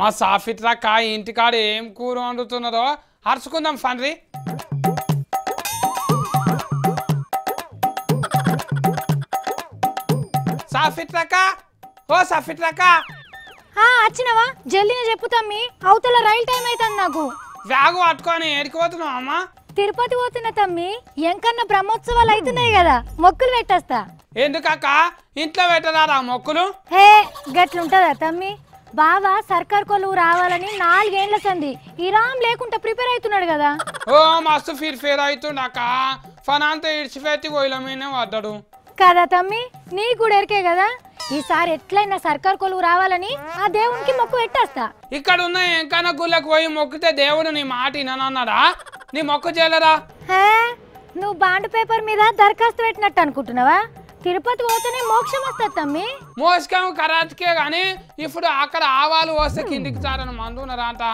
మా సాఫిట్రాక ఇంటికాడ ఏం కూర వండుతున్నారో అరుచుకుందాం ఫండ్రి. సాఫిట్రాక ఓ సాఫిట్రాక వచ్చినవా జల్దీనే చెప్పు తమ్మి, అవతల రైల్ టైం అవుతుంది నాకు. బ్యాగు పట్టుకొని ఏడికి పోతున్నావు అమ్మా? తిరుపతి పోతున్నా తమ్మి, ఎంకన్నా బ్రహ్మోత్సవాలు అవుతున్నాయి కదా, మొక్కులు పెట్టేస్తా. ఎందుకక్క ఇంట్లో పెట్టరారా మొక్కులు? హే గట్లుంటదా తమ్మి, బావా సర్కార్ కొలువు రావాలని 4 ఏళ్ల సంది ఇరామ్ లేకుండా ప్రిపేర్ అవుతున్నాడు కదా. ఓ మస్తు ఫిర్ అవుతుండక్క, ఫనాంతా ఇడిచిపెట్టి గోయిల మీదనే పడ్డాడు కదా తమ్మి, నీ కూడా ఎరికే కదా. ఈసారి ఎట్లయినా సర్కార్ కొలువు రావాలని ఆ దేవునికి మొక్కు పెట్టేస్తా. ఇక్కడ ఉన్న ఎంకన్నా గుళ్ళకు పోయి మొక్కితే దేవుడు నీ మాట వినన్నాడా? నీ మొక్కు చేయలేరా? హే నువ్వు బాండ్ పేపర్ మీద దరఖాస్తు పెట్టినట్టు అనుకుంటున్నావా? తిరుపతి పోతేనే మోక్షం వస్తుంది తమ్మి. మోసకం కరాటికే గాని ఇప్పుడు అక్కడ ఆవాలు వస్తే కిందికి చారని మందున్నారా అంట.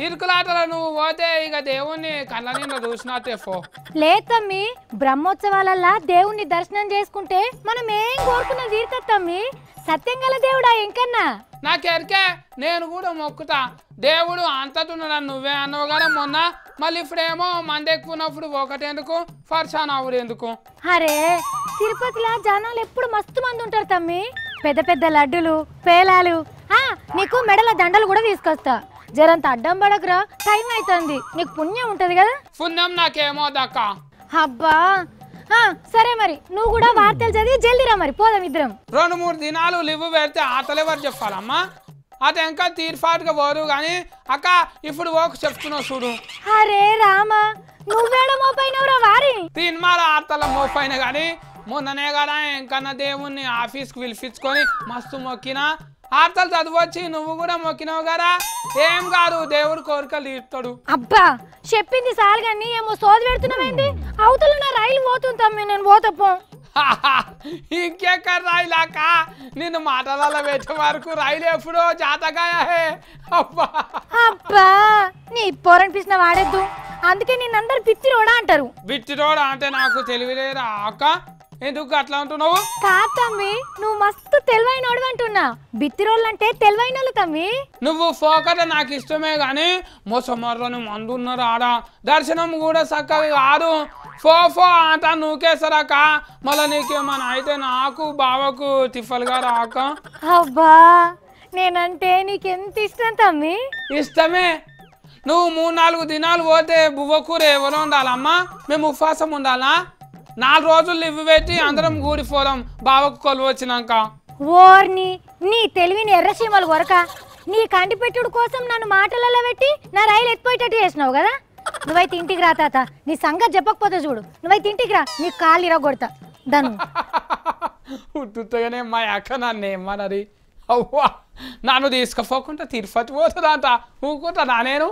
ఇరుకులాటలో నువ్వు పోతే ఇక దేవుణ్ణి కళ్ళ నిండా చూసినట్టే పో. లేదు తమ్మి, బ్రహ్మోత్సవాలల్లా దేవుణ్ణి దర్శనం చేసుకుంటే మనం ఏం కోరుకున్నా తీరుతుంది తమ్మి. సత్యం గల దేవుడా ఎంకన్నా. నాకెరికే, నేను కూడా మొక్కుతా. దేవుడు అంతటున్నాడు నువ్వే అన్నావు కదా మొన్న, మళ్ళీ ఇప్పుడేమో మంది ఎక్కున్నప్పుడు ఒకటెందుకు ఫర్షాన్ అవుడు ఎందుకు? అరే తిరుపతిలో జనాలు ఎప్పుడు మస్తు మంది ఉంటారు తమ్మి, పెద్ద పెద్ద లడ్డులు పేలాలు. నీకు మెడల దండలు కూడా తీసుకొస్తా, జరంత అడ్డం పడకురా, టైం అవుతుంది, నీకు పుణ్యం ఉంటది కదా. పుణ్యం నాకేమో దక్క. అబ్బా సరే మరి నువ్వు కూడా వార్తలు చదివి జల్దిరా, మరి పోదాం ఇద్దరం. 2-3 దినాలు లివ్వు పెడితే ఆతలెవరు చెప్పాలమ్మా? అది ఇంకా తీర్పాటుగా పోరు కానీ అక్క ఇప్పుడు ఓకు చెప్తున్నావు చూడు. అరే రామా, నువ్వేడ మోపైనవురా వారి? తిన్మాల ఆర్తల మోపైన కానీ మొన్ననే కదా ఎంకన్నా దేవుణ్ణి ఆఫీస్కి పిలిపించుకొని మస్తు మొక్కినా. ఆర్తలు చదివచ్చి నువ్వు కూడా మొక్కినావు కదా, ఏం కాదు దేవుడు కోరికలు తీర్తాడు. అబ్బా చెప్పింది సార్ గాని ఏమో సోది పెడుతున్నావేంటి? అవతల నా రైలు పోతుంది తమ్మి, నేను పోతపో. ఇంకెక్కడ రైలాక, నిన్ను మాటలలో పెట్టే వరకు రైలు ఎప్పుడో జాతకాయే. అబ్బా అబ్బా నీ పొరనిపించిన వాడేద్దు, అందుకే నిన్నందరు బిత్తిరోడా అంటారు. బిత్తిరోడా అంటే నాకు తెలివిలేరా అక్క? ఎందుకు అట్లా అంటున్నావు? కాదు తమ్మి, నువ్వు మస్తు తెలివైనోడు అంటున్నా. బిత్తిరోళ్ళు అంటే తెలివైనోళ్ళు తమ్మి. నువ్వు ఫోకట నాకు ఇష్టమే గాని మోసమర్రని మందున్నారు ఆడ, దర్శనం కూడా చక్కగా కాదు. ఫో అంట నూకేసరాక మళ్ళా నీకేమన్నా అయితే నాకు బావకు తిఫలుగా రాక. అబ్బా నేనంటే నీకెంత ఇష్టం తమ్మి? ఇష్టమే. నువ్వు 3-4 దినాలు పోతే బువ్వకూర ఎవరు ఉండాలమ్మా? మేము ఉపవాసం ఉండాలా? 4 రోజులు లివ్వు పెట్టి అందరం కూడిపోదాం బావకు కొలువు వచ్చినాక. ఓర్ని నీ తెలివిని ఎర్రసీమలు కొరక, నీ కంటి పెట్టుడు కోసం నన్ను మాటలలో పెట్టి నా రైలు ఎత్తిపోయేటట్టు చేసినావు కదా. నువ్వైతే ఇంటికి రా తాత, నీ సంగతి చెప్పకపోతే చూడు. నువ్వైతే ఇంటికి రా, నీ కాళ్ళు ఇరగొడతా దాన్ని. ఉట్టుగానే మా అక్క నన్ను ఏమన్నది? అవ్వా నన్ను తీసుకుపోకుండా తిరుపతి పోతుందంట, ఊకుంటా నేను.